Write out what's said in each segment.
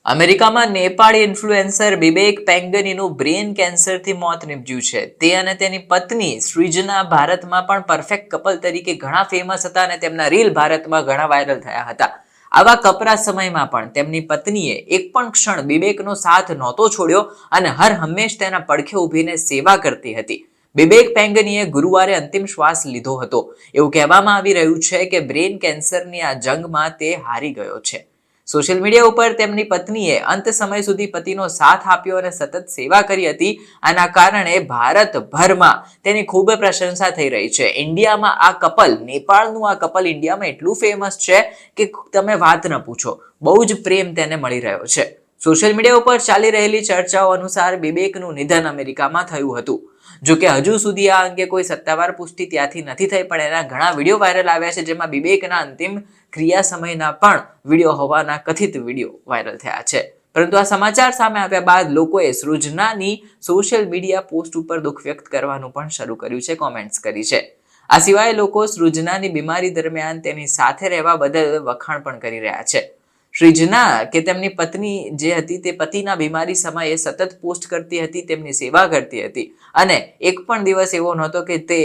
અમેરિકામાં Nepali influencer બિબેક પેંગનીનું brain કેન્સરથી મોત નીપજ્યું છે. તે અને તેની પત્ની સૃજના ભારતમાં પણ પરફેક્ટ કપલ તરીકે ઘણા ફેમસ હતા અને તેમના રીલ ભારતમાં ઘણા વાયરલ થયા હતા. આવા કપરા સમયમાં પણ તેમની પત્નીએ એક પણ ક્ષણ બિબેકનો સાથ નહોતો છોડ્યો અને હર હંમેશ તેના પડખે ઊભીને સેવા કરતી હતી. બિબેક પેંગનીએ ગુરુવારે અંતિમ શ્વાસ લીધો હતો. એવું કહેવામાં આવી રહ્યું છે કે બ્રેન કેન્સરની આ જંગમાં તે હારી ગયો છે. સોશિયલ મીડિયા ઉપર તેમની પત્નીએ અંત સમય સુધી પતિનો સાથ આપ્યો અને સતત સેવા કરી હતી. આના કારણે ભારતભરમાં તેની ખૂબ પ્રશંસા થઈ રહી છે. ઇન્ડિયામાં આ કપલ, નેપાળનું આ કપલ ઇન્ડિયામાં એટલું ફેમસ છે કે તમે વાત ન પૂછો. બહુ જ પ્રેમ તેને મળી રહ્યો છે. સોશિયલ મીડિયા ઉપર ચાલી રહેલી ચર્ચાઓ અનુસાર બિબેકનું નિધન અમેરિકામાં થયું હતું. જોકે હજુ સુધી આ અંગે કોઈ સત્તાવાર પુષ્ટિ ત્યાંથી નથી થઈ, પણ એના ઘણા વિડીયો વાયરલ આવ્યા છે જેમાં બિબેકના અંતિમ ક્રિયા સમયના પણ વિડીયો હોવાના કથિત વિડીયો વાયરલ થયા છે. પરંતુ આ સમાચાર સામે આવ્યા બાદ લોકોએ સૃજનાની સોશિયલ મીડિયા પોસ્ટ ઉપર દુઃખ વ્યક્ત કરવાનું પણ શરૂ કર્યું છે, કોમેન્ટ્સ કરી છે. આ સિવાય લોકો સૃજનાની બીમારી દરમિયાન તેની સાથે રહેવા બદલ વખાણ પણ કરી રહ્યા છે. સૃજના કે તેમની પત્ની જે હતી તે પતિના બીમારી સમયે સતત પોસ્ટ કરતી હતી, તેમની સેવા કરતી હતી અને એક પણ દિવસ એવો નહોતો કે તે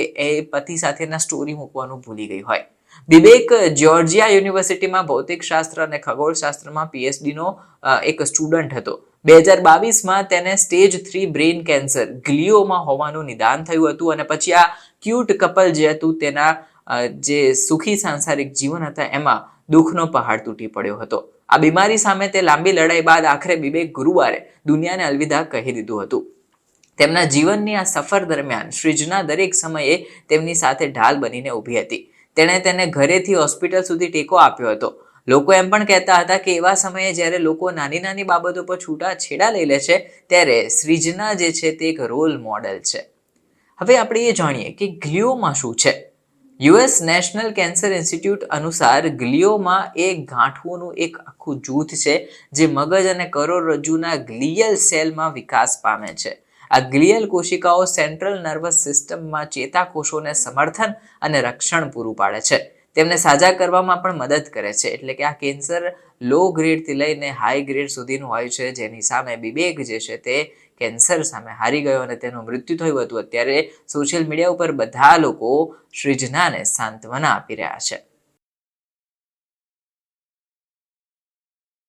પતિ સાથેના સ્ટોરી મૂકવાનું ભૂલી ગઈ હોય. બિબેક જ્યોર્જિયા યુનિવર્સિટીમાં ભૌતિકશાસ્ત્ર અને ખગોળશાસ્ત્રમાં PhD નો એક સ્ટુડન્ટ હતો. 2022માં તેને સ્ટેજ 3 બ્રેન કેન્સર ગ્લિયોમા હોવાનું નિદાન થયું હતું અને પછી આ ક્યુટ કપલ જે હતું તેના જે સુખી સાંસારિક જીવન હતા એમાં દુઃખનો પહાડ તૂટી પડ્યો હતો. આ બીમારી સામે તે લાંબી લડાઈ બાદ આખરે બિબેક ગુરુવારે દુનિયાને અલવિદા કહી દીધું હતું. તેમના જીવનની આ સફર દરમિયાન સૃજના દરેક સમયે તેમની સાથે ઢાલ બનીને ઊભી હતી. તેણે તેને ઘરેથી હોસ્પિટલ સુધી ટેકો આપ્યો હતો. લોકો એમ પણ કહેતા હતા કે એવા સમયે જ્યારે લોકો નાની નાની બાબતો પર છૂટાછેડા લઈ લે છે ત્યારે સૃજના જે છે તે એક રોલ મોડેલ છે. હવે આપણે એ જાણીએ કે ગ્લિયોમા શું છે. US નેશનલ કેન્સર ઇન્સ્ટિટ્યૂટ અનુસાર ગ્લિયોમા એ ગાંઠોનું એક આખું જૂથ છે જે મગજ અને કરોડરજ્જુના ગ્લિયલ સેલમાં વિકાસ પામે છે. આ ગ્લિયલ કોશિકાઓ સેન્ટ્રલ નર્વસ સિસ્ટમમાં ચેતાકોષોને સમર્થન અને રક્ષણ પૂરું પાડે છે. તેમને સાજા કરવામાં પણ મદદ કરે છે. એટલે કે આ કેન્સર લો ગ્રેડથી લઈને હાઈ ગ્રેડ સુધીનું હોય છે, જેની સામે બિબેક જે છે તે કેન્સર સામે હારી ગયો અને તેનું મૃત્યુ થયું હતું. અત્યારે સોશિયલ મીડિયા ઉપર બધા લોકો સૃજનાને સાંત્વના આપી રહ્યા છે.